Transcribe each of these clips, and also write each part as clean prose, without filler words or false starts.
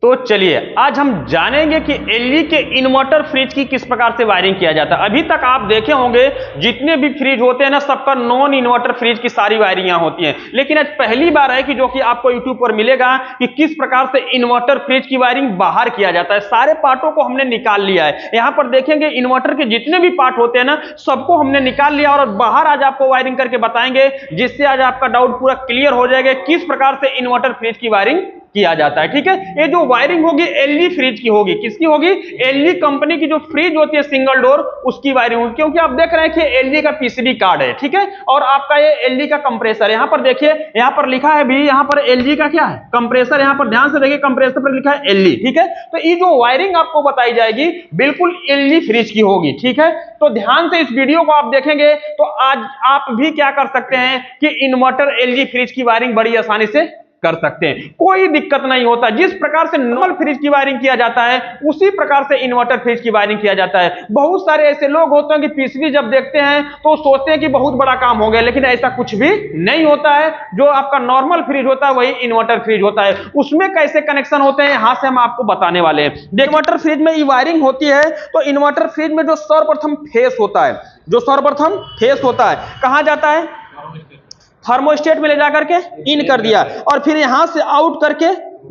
तो चलिए आज हम जानेंगे कि एलजी के इन्वर्टर फ्रिज की किस प्रकार से वायरिंग किया जाता है। अभी तक आप देखे होंगे जितने भी फ्रिज होते हैं ना, सबका नॉन इन्वर्टर फ्रिज की सारी वायरिंग यहाँ होती है, लेकिन आज पहली बार है कि जो कि आपको यूट्यूब पर मिलेगा कि किस प्रकार से इन्वर्टर फ्रिज की वायरिंग बाहर किया जाता है। सारे पार्टों को हमने निकाल लिया है। यहाँ पर देखेंगे इन्वर्टर के जितने भी पार्ट होते हैं ना, सबको हमने निकाल लिया और बाहर आज आपको वायरिंग करके बताएंगे, जिससे आज आपका डाउट पूरा क्लियर हो जाएगा किस प्रकार से इन्वर्टर फ्रिज की वायरिंग किया जाता है। ठीक है, ये जो वायरिंग होगी एलजी फ्रिज की होगी। किसकी होगी? एलजी कंपनी की जो फ्रिज होती है सिंगल डोर, उसकी वायरिंग होगी। क्योंकि आप देख रहे हैं कि एलजी का पीसीबी कार्ड है, ठीक है, और आपका ये एलजी का कंप्रेसर। यहां पर देखिए, यहां पर लिखा है भी, यहां पर एलजी का क्या है? कंप्रेसर। यहां पर ध्यान से देखिए, कंप्रेसर पर लिखा है एलजी। ठीक है, तो ये जो वायरिंग आपको बताई जाएगी बिल्कुल एलजी फ्रिज की होगी। ठीक है, तो ध्यान से इस वीडियो को आप देखेंगे तो आज आप भी क्या कर सकते हैं कि इन्वर्टर एलजी फ्रिज की वायरिंग बड़ी आसानी से कर सकते हैं, कोई दिक्कत नहीं होता। जिस प्रकार से नॉर्मल फ्रिज की वायरिंग किया जाता है उसी प्रकार से इन्वर्टर फ्रिज की वायरिंग किया जाता है। बहुत सारे ऐसे लोग होते हैं कि पीसीबी जब देखते हैं तो सोचते हैं कि बहुत बड़ा काम हो गया, लेकिन ऐसा कुछ भी नहीं होता है। जो आपका नॉर्मल फ्रिज होता है वही इन्वर्टर फ्रिज होता है। उसमें कैसे कनेक्शन होते हैं यहां से हम आपको बताने वाले हैं। इन्वर्टर फ्रिज में ये वायरिंग होती है तो इन्वर्टर फ्रिज में जो सर्वप्रथम फेस होता है, जो सर्वप्रथम फेस होता है, कहां जाता है? थर्मोस्टेट में ले जाकर के इन कर दिया और फिर यहां से आउट करके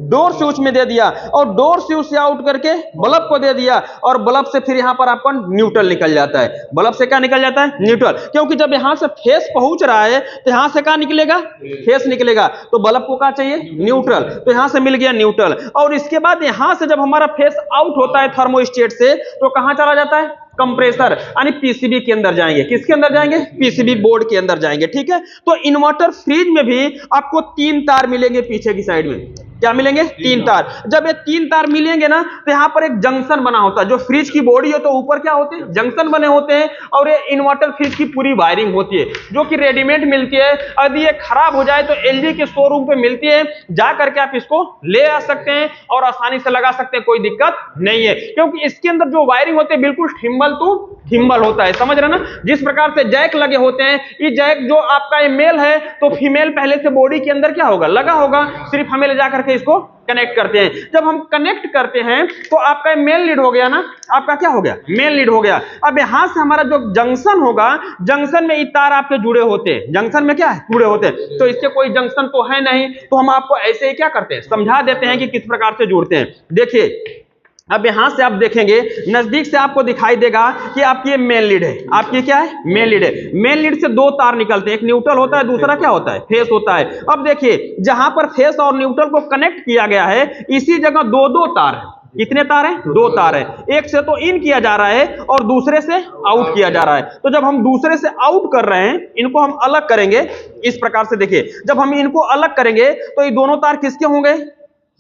डोर स्विच में दे दिया और डोर स्विच से आउट करके बल्ब को दे दिया और बल्ब से फिर यहां पर आपका न्यूट्रल निकल जाता है। बल्ब से क्या निकल जाता है? न्यूट्रल। क्योंकि जब यहां से फेस पहुंच रहा है तो यहां से क्या निकलेगा? फेस निकलेगा। तो बल्ब को क्या चाहिए? न्यूट्रल। तो यहां से मिल गया न्यूट्रल और इसके बाद यहां से जब हमारा फेस आउट होता है थर्मोस्टेट से तो कहां चला जाता है? कंप्रेसर, यानी पीसीबी के अंदर जाएंगे। किसके अंदर जाएंगे? पीसीबी बोर्ड के अंदर जाएंगे। ठीक है, तो इन्वर्टर फ्रिज में भी आपको 3 तार मिलेंगे पीछे की साइड में। क्या मिलेंगे? 3 तार। जब ये 3 तार मिलेंगे ना तो यहां पर एक जंक्शन बना होता है। जो फ्रिज की बॉडी है तो ऊपर क्या होते हैं? जंक्शन बने होते हैं और ये इन्वर्टर फ्रिज की पूरी वायरिंग होती है जो कि रेडीमेड मिलती है। यदि ये खराब हो जाए तो एलजी के शोरूम पे मिलती है, जा करके आप इसको ले आ सकते हैं और आसानी से लगा सकते हैं, कोई दिक्कत नहीं है। क्योंकि इसके अंदर जो वायरिंग होती है बिल्कुल थिम्बल टू थिम्बल होता है, समझ रहे ना? जिस प्रकार से जैक लगे होते हैं, ये जैक जो आपका ये मेल है तो फीमेल पहले से बॉडी के अंदर क्या होगा? लगा होगा, सिर्फ हमें ले जाकर के इसको कनेक्ट करते हैं। जब हम कनेक्ट करते हैं तो आपका मेल लीड हो गया ना, आपका क्या हो गया? मेल लीड हो गया। अब यहां से हमारा जो जंक्शन होगा, जंक्शन में ये तार आपके जुड़े होते हैं। जंक्शन में क्या है? जुड़े होते हैं। तो इससे कोई जंक्शन तो है नहीं, तो हम आपको ऐसे ही क्या करते हैं? समझा देते हैं कि किस प्रकार से जुड़ते हैं। देखिए, अब यहां से आप देखेंगे नजदीक से आपको दिखाई देगा कि आपकी ये मेन लीड है। आपकी क्या है? मेन लीड है। मेन लीड से 2 तार निकलते हैं, एक न्यूट्रल होता है, दूसरा क्या होता है? फेस होता है। अब देखिए, जहां पर फेस और न्यूट्रल को कनेक्ट किया गया है इसी जगह 2-2 तार है। कितने तार हैं? 2 तार है। एक से तो इन किया जा रहा है और दूसरे से आउट किया जा रहा है। तो जब हम दूसरे से आउट कर रहे हैं, इनको हम अलग करेंगे इस प्रकार से। देखिए, जब हम इनको अलग करेंगे तो ये दोनों तार किसके होंगे?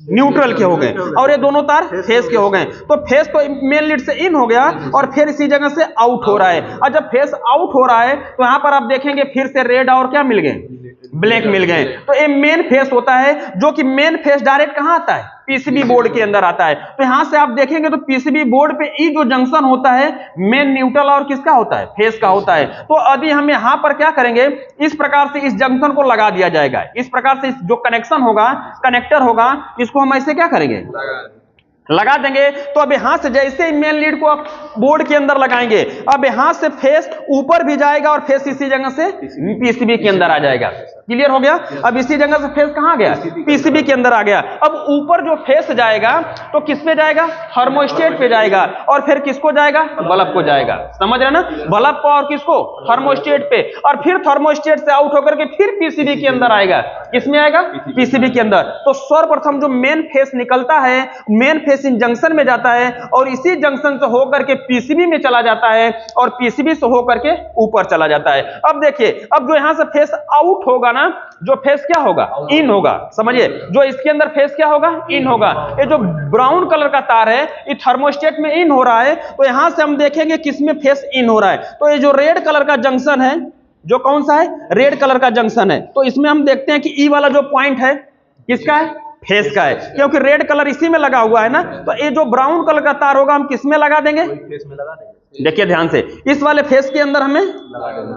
न्यूट्रल के हो गए और ये दोनों तार फेस के हो गए। तो फेस तो मेन लीड से इन हो गया और फिर इसी जगह से आउट हो रहा है। और जब फेस आउट हो रहा है तो यहां पर आप देखेंगे फिर से रेड और क्या मिल गए? ब्लैक मिल गए। तो ये मेन फेस होता है, जो कि मेन फेस डायरेक्ट कहां आता है? पीसीबी बोर्ड के अंदर आता है। तो यहां से आप देखेंगे तो पीसीबी बोर्ड पे ई जो जंक्शन होता है मेन न्यूट्रल और किसका होता है? फेस का होता है। तो यदि हम यहां पर क्या करेंगे, इस प्रकार से इस जंक्शन को लगा दिया जाएगा। इस प्रकार से जो कनेक्शन होगा, कनेक्टर होगा, इसको हम ऐसे क्या करेंगे? लगा देंगे। तो अब यहां से जैसे मेन लीड को आप बोर्ड के अंदर लगाएंगे, अब यहां से फेस ऊपर भी जाएगा और फेस इसी जगह से पीसीबी के अंदर आ जाएगा। क्लियर हो गया? अब इसी जगह से फेस कहां गया? पीसीबी के अंदर आ गया। अब ऊपर जो फेस जाएगा तो किस पे जाएगा? थर्मोस्टेट पे जाएगा और फिर किसको जाएगा? बल्ब को जाएगा। समझ रहे ना? बल्ब को और किसको? थर्मोस्टेट पे। और फिर थर्मोस्टेट से आउट होकर के फिर पीसीबी के अंदर आएगा। किसमें आएगा? पीसीबी के अंदर। तो सर्वप्रथम जो मेन फेस निकलता है, मेन फेस इन जंक्शन में जाता है और इसी जंक्शन से होकर के पीसीबी में चला जाता है और पीसीबी से होकर के ऊपर चला जाता है। अब देखिए, अब जो यहां से फेस आउट होगा ना, जो फेस क्या होगा? इन होगा। समझिए, जो इसके अंदर फेस क्या होगा? इन होगा। ये जो ब्राउन कलर का तार है ये थर्मोस्टेट में इन हो रहा है, तो यहां से हम देखेंगे किसमें फेस इन हो रहा है। तो ये जो रेड कलर का जंक्शन है, जो कौन सा है? रेड कलर का जंक्शन है। तो इसमें हम देखते हैं कि ई वाला जो पॉइंट है किसका है? फेस का है, क्योंकि रेड कलर इसी में लगा हुआ है ना। तो ये जो ब्राउन कलर का तार होगा हम किस में लगा देंगे? फेस में लगा देंगे। देखिए ध्यान से, इस वाले फेस के अंदर हमें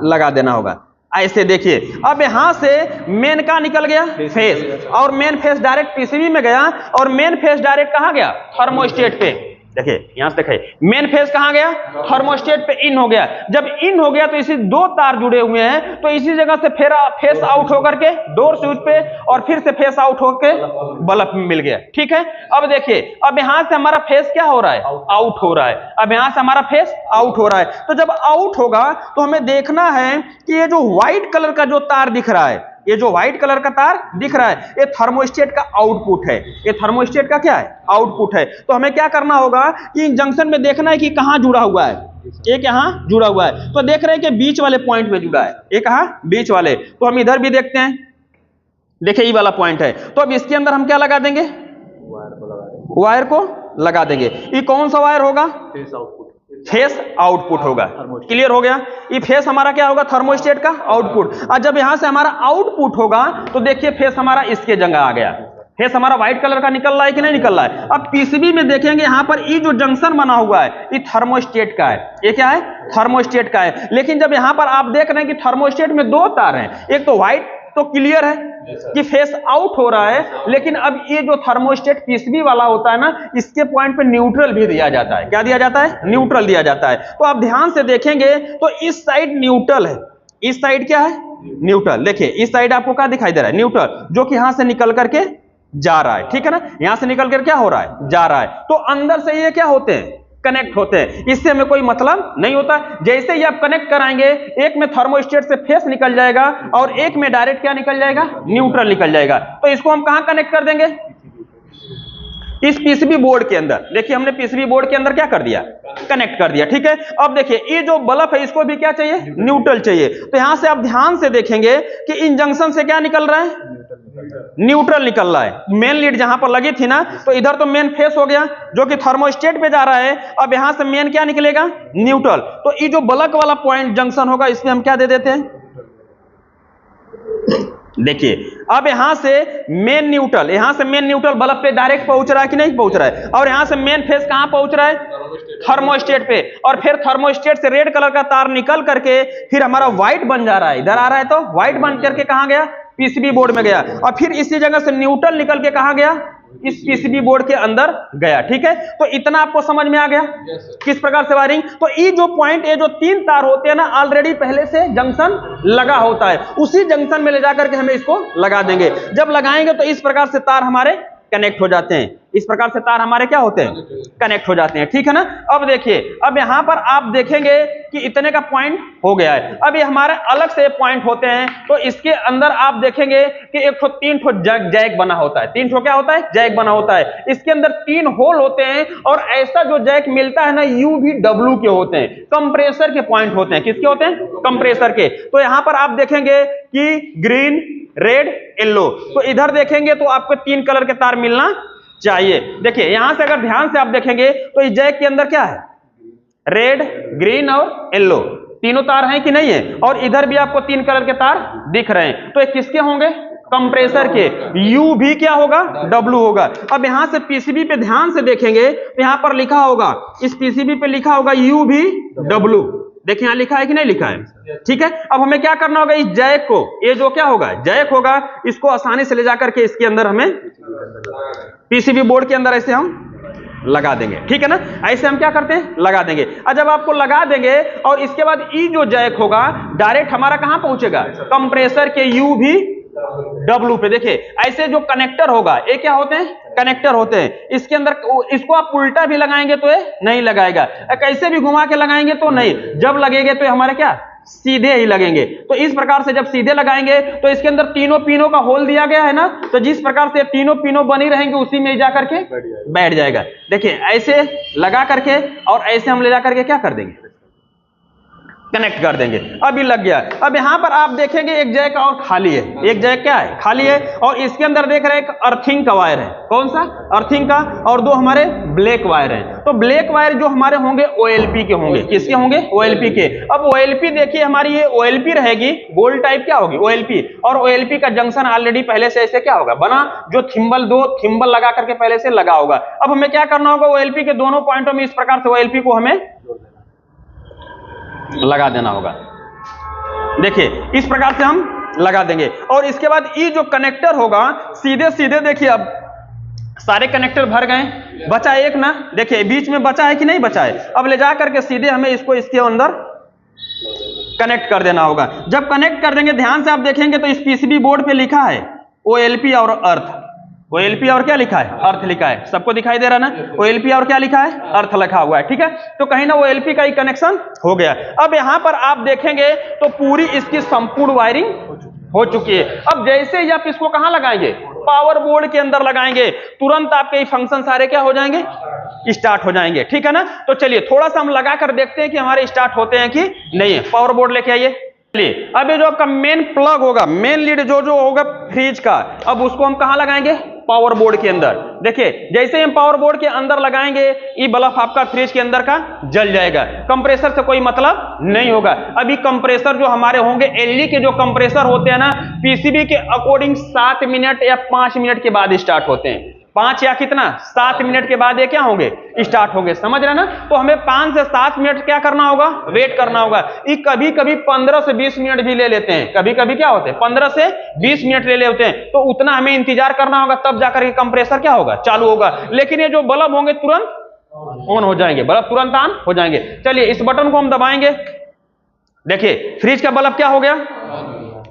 लगा देना होगा। ऐसे देखिए, अब यहां से मेन का निकल गया फेस, और मेन फेस डायरेक्ट पीसीबी में गया, और मेन फेस डायरेक्ट कहां गया? थर्मोस्टेट पे। देखिए यहां से देखिए, मेन फेस कहां गया? थर्मोस्टेट पे इन हो गया। जब इन हो गया तो इसी दो तार जुड़े हुए हैं, तो इसी जगह से फिर फेस आउट होकर के डोर स्विच पे, और फिर से फेस आउट होकर बल्ब में मिल गया। ठीक है, अब देखिए, अब यहां से हमारा फेस क्या हो रहा है? आउट हो रहा है। अब यहां से हमारा फेस आउट हो रहा है, तो जब आउट होगा तो हमें देखना है कि ये जो व्हाइट कलर का जो तार दिख रहा है, ये जो व्हाइट कलर का तार दिख रहा है, ये थर्मोस्टेट का आउटपुट है। ये थर्मोस्टेट का क्या है? आउटपुट है। तो हमें क्या करना होगा कि इन जंक्शन में देखना है कि कहां जुड़ा हुआ है। एक यहां जुड़ा हुआ है, तो देख रहे हैं कि बीच वाले पॉइंट में जुड़ा है। एक कहां? बीच वाले। तो हम इधर भी देखते हैं, देखिए ये वाला पॉइंट है। तो अब इसके अंदर हम क्या लगा देंगे? वायर को लगा देंगे। ये कौन सा वायर होगा? फेस आउटपुट होगा। क्लियर हो गया? ये फेस हमारा क्या होगा? थर्मोस्टेट का आउटपुट। और जब यहां से हमारा आउटपुट होगा तो देखिए फेस हमारा इसके जगह आ गया। फेस हमारा व्हाइट कलर का निकल रहा है कि नहीं निकल रहा है? अब पीसीबी में देखेंगे यहां पर ये जो जंक्शन बना हुआ है, ये थर्मोस्टेट का है। ये क्या है? थर्मोस्टेट का है। लेकिन जब यहां पर आप देख रहे हैं कि थर्मोस्टेट में दो तार हैं, एक तो व्हाइट, तो क्लियर है कि फेस आउट हो रहा है, लेकिन अब ये जो थर्मोस्टेट पीसीबी वाला होता है ना, इसके पॉइंट पे न्यूट्रल भी दिया जाता है। क्या दिया जाता है? न्यूट्रल दिया जाता है। तो आप ध्यान से देखेंगे तो इस साइड न्यूट्रल है, इस साइड क्या है? न्यूट्रल। देखिए इस साइड आपको क्या दिखाई दे रहा है? न्यूट्रल, जो कि यहां से निकल करके जा रहा है। ठीक है ना, यहां से निकल कर क्या हो रहा है? जा रहा है। तो अंदर से ये क्या होते हैं? कनेक्ट होते हैं। इससे हमें कोई मतलब नहीं होता। जैसे ही आप कनेक्ट कराएंगे, एक में थर्मोस्टेट से फेस निकल जाएगा और एक में डायरेक्ट क्या निकल जाएगा? न्यूट्रल निकल जाएगा। तो इसको हम कहां कनेक्ट कर देंगे? इस पीसीबी बोर्ड के अंदर। देखिए हमने पीसीबी बोर्ड के अंदर क्या कर दिया? कनेक्ट कर दिया। ठीक है, अब देखिए ये जो बल्ब है इसको भी क्या चाहिए? न्यूट्रल चाहिए। तो यहां से आप ध्यान से देखेंगे कि इन जंक्शन से क्या निकल रहा है? न्यूट्रल निकल रहा है। मेन लीड जहां पर लगी थी ना, तो इधर तो मेन फेस हो गया जो कि थर्मोस्टेट पे जा रहा है। अब यहां से मेन क्या निकलेगा? न्यूट्रल। तो ये जो बल्ब वाला पॉइंट जंक्शन होगा, इसमें हम क्या दे देते हैं? देखिए अब यहां से मेन न्यूट्रल, यहां से मेन न्यूट्रल बल्ब पे डायरेक्ट पहुंच रहा है कि नहीं पहुंच रहा है? और यहां से मेन फेस कहां पहुंच रहा है? थर्मोस्टेट पे। और फिर थर्मोस्टेट से रेड कलर का तार निकल करके फिर हमारा व्हाइट बन जा रहा है। इधर आ रहा है तो व्हाइट बन करके कहां गया? पीसीबी बोर्ड में गया। और फिर इसी जगह से न्यूट्रल निकल के कहां गया? इस पीसीबी बोर्ड के अंदर गया। ठीक है, तो इतना आपको समझ में आ गया किस प्रकार से वायरिंग। तो ये जो पॉइंट, ये जो तीन तार होते हैं ना, ऑलरेडी पहले से जंक्शन लगा होता है। उसी जंक्शन में ले जाकर के हमें इसको लगा देंगे। जब लगाएंगे तो इस प्रकार से तार हमारे कनेक्ट हो जाते हैं। इस प्रकार से तार हमारे क्या होते हैं? कनेक्ट हो जाते हैं। ठीक है ना। अब देखिए, अब यहां पर आप देखेंगे कि इतने का पॉइंट हो गया है। अब ये हमारे अलग से पॉइंट होते हैं, तो इसके अंदर आप देखेंगे कि एक ठो तीन ठो जैक बना होता है। तीन ठो क्या होता है? जैक बना होता है। इसके अंदर तीन होल होते हैं, और ऐसा जो जैक मिलता है ना, यू भी डब्ल्यू के होते हैं, कंप्रेसर के पॉइंट होते हैं। किसके होते हैं? कंप्रेसर के। तो यहां पर आप देखेंगे कि ग्रीन, रेड, येलो। तो इधर देखेंगे तो आपको तीन कलर के तार मिलना चाहिए। देखिए यहां से अगर ध्यान से आप देखेंगे तो इस जैक के अंदर क्या है? रेड, ग्रीन और येलो, तीनों तार हैं कि नहीं है? और इधर भी आपको तीन कलर के तार दिख रहे हैं। तो ये किसके होंगे? कंप्रेसर के। यू भी क्या होगा? डब्ल्यू होगा। अब यहां से पीसीबी पे ध्यान से देखेंगे तो यहां पर लिखा होगा, इस पीसीबी पे लिखा होगा यू भी डब्ल्यू। देखिए यहां लिखा है कि नहीं लिखा है? ठीक है, अब हमें क्या करना होगा? इस जैक को, ये जो क्या होगा? जैक होगा, इसको आसानी से ले जाकर के इसके अंदर हमें पीसीबी बोर्ड के अंदर ऐसे हम लगा देंगे। ठीक है ना, ऐसे हम क्या करते हैं? लगा देंगे। और जब आपको लगा देंगे और इसके बाद ई जो जैक होगा डायरेक्ट हमारा कहां पहुंचेगा? कंप्रेसर के यू भी डब्ल्यू पे। देखिए ऐसे जो कनेक्टर होगा, ये क्या होते हैं? कनेक्टर होते हैं। इसके अंदर इसको आप उल्टा भी लगाएंगे तो ये नहीं लगाएगा, कैसे भी घुमा के लगाएंगे तो नहीं। जब लगेंगे तो हमारे क्या? सीधे ही लगेंगे। तो इस प्रकार से जब सीधे लगाएंगे तो इसके अंदर तीनों पिनों का होल दिया गया है ना, तो जिस प्रकार से तीनों पिनों बनी रहेंगे उसी में जाकर के बैठ जाएगा। देखिए ऐसे लगा करके और ऐसे हम ले जाकर के क्या कर देंगे? कनेक्ट कर देंगे। अभी लग गया। अब यहां पर आप देखेंगे एक जैक और खाली है। एक जैक क्या है? खाली है। और इसके अंदर देख रहे हैं एक अर्थिंग का वायर है। कौन सा? अर्थिंग का। और दो हमारे ब्लैक वायर हैं। तो ब्लैक वायर जो हमारे होंगे ओएलपी के होंगे। किसके होंगे? ओएलपी के। अब ओएलपी देखिए हमारी ये ओएलपी रहेगी, गोल टाइप क्या होगी? ओएलपी। और ओएलपी का जंक्शन ऑलरेडी पहले से ऐसे क्या होगा? बना, जो थिम्बल, दो थिम्बल लगा करके पहले से लगा होगा। अब हमें क्या करना होगा? ओएलपी के दोनों पॉइंटों में इस प्रकार से ओएलपी को हमें लगा देना होगा। देखिए इस प्रकार से हम लगा देंगे। और इसके बाद ये जो कनेक्टर होगा सीधे सीधे देखिए, अब सारे कनेक्टर भर गए, बचा एक ना, देखिए बीच में बचा है कि नहीं बचा है। अब ले जा करके सीधे हमें इसको इसके अंदर कनेक्ट कर देना होगा। जब कनेक्ट कर देंगे, ध्यान से आप देखेंगे तो इस पीसीबी बोर्ड पे लिखा है OLP और अर्थ। OLP और क्या लिखा है? अर्थ लिखा है। सबको दिखाई दे रहा ना? OLP और क्या लिखा है? अर्थ लिखा हुआ है। ठीक है, तो कहीं ना OLP का ही कनेक्शन हो गया। अब यहां पर आप देखेंगे तो पूरी इसकी संपूर्ण वायरिंग हो चुकी है। अब जैसे ही आप इसको कहां लगाएंगे? पावर बोर्ड के अंदर लगाएंगे, तुरंत आपके फंक्शन सारे क्या हो जाएंगे? स्टार्ट हो जाएंगे। ठीक है ना? तो चलिए थोड़ा सा हम लगा कर देखते हैं कि हमारे स्टार्ट होते हैं कि नहीं है। पावर बोर्ड लेके आइए। चलिए अब ये जो आपका मेन प्लग होगा, मेन लीड जो होगा फ्रिज का, अब उसको हम कहां लगाएंगे? पावर बोर्ड के अंदर। देखिए जैसे हम पावर बोर्ड के अंदर लगाएंगे, ये बल्ब आपका फ्रिज के अंदर का जल जाएगा। कंप्रेसर से कोई मतलब नहीं होगा। अभी कंप्रेसर जो हमारे होंगे, एलई के जो कंप्रेसर होते हैं ना, पीसीबी के अकॉर्डिंग 7 मिनट या 5 मिनट के बाद स्टार्ट होते हैं। 5 या कितना 7 मिनट के बाद ये क्या होंगे? स्टार्ट होंगे। समझ रहे ना? तो हमें 5 से 7 मिनट क्या करना होगा? वेट करना होगा। ये कभी कभी 15 से 20 मिनट भी ले लेते हैं। कभी कभी क्या होते हैं? 15 से 20 मिनट ले लेते हैं। तो उतना हमें इंतजार करना होगा, तब जाकर के कंप्रेसर क्या होगा? चालू होगा। लेकिन ये जो बल्ब होंगे तुरंत ऑन हो जाएंगे, बल्ब तुरंत ऑन हो जाएंगे। चलिए इस बटन को हम दबाएंगे। देखिए फ्रिज का बल्ब क्या हो गया?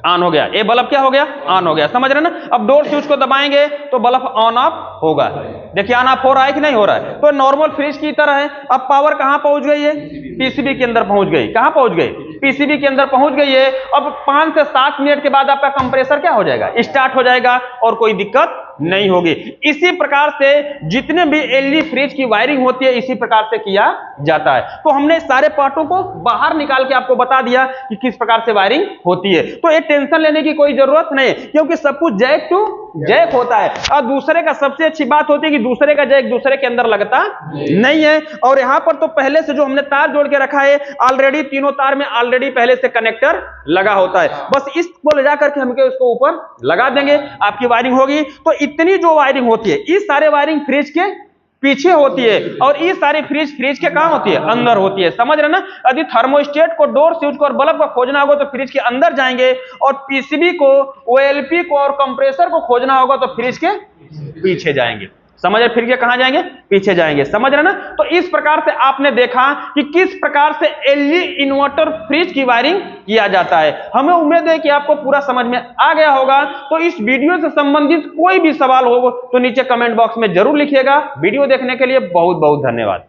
ऑन हो गया। ये बल्ब क्या हो गया? ऑन हो गया। समझ रहे ना? अब डोर स्विच को दबाएंगे तो बल्ब ऑन ऑफ होगा। देखिए ऑन ऑफ हो रहा है कि नहीं हो रहा है? तो नॉर्मल फ्रिज की तरह है। अब पावर कहां पहुंच गई है? पीसीबी के अंदर पहुंच गई। कहां पहुंच गई? पीसीबी के अंदर पहुंच गई है। अब 5 से 7 मिनट के बाद आपका कंप्रेसर क्या हो जाएगा? स्टार्ट हो जाएगा और कोई दिक्कत नहीं होगी। इसी प्रकार से जितने भी एलई फ्रिज की वायरिंग होती है, इसी प्रकार से किया जाता है। तो हमने सारे पार्टों को बाहर निकाल के आपको बता दिया कि किस प्रकार से वायरिंग होती है। तो ये टेंशन लेने की कोई जरूरत नहीं, क्योंकि सब कुछ जैक टू जैक होता है। और दूसरे का सबसे अच्छी बात होती है कि दूसरे का जैक दूसरे के अंदर लगता नहीं है। और यहां पर तो पहले से जो हमने तार जोड़ के रखा है, ऑलरेडी तीनों तार में ऑलरेडी पहले से कनेक्टर लगा होता है। बस इसको ले जाकर के हम उसको ऊपर लगा देंगे, आपकी वायरिंग होगी। तो इतनी जो वायरिंग होती है, इस सारे वायरिंग फ्रिज के पीछे होती है, और ये सारी फ्रिज के काम होती है अंदर होती है। समझ रहे ना? यदि थर्मोस्टेट को, डोर स्विच को और बल्ब को खोजना होगा तो फ्रिज के अंदर जाएंगे, और पीसीबी को, OLP को और कंप्रेसर को खोजना होगा तो फ्रिज के पीछे जाएंगे। समझ रहे? फिर के कहां जाएंगे? पीछे जाएंगे। समझ रहे ना? तो इस प्रकार से आपने देखा कि किस प्रकार से एलई इन्वर्टर फ्रिज की वायरिंग किया जाता है। हमें उम्मीद है कि आपको पूरा समझ में आ गया होगा। तो इस वीडियो से संबंधित कोई भी सवाल हो तो नीचे कमेंट बॉक्स में जरूर लिखिएगा। वीडियो देखने के लिए बहुत बहुत धन्यवाद।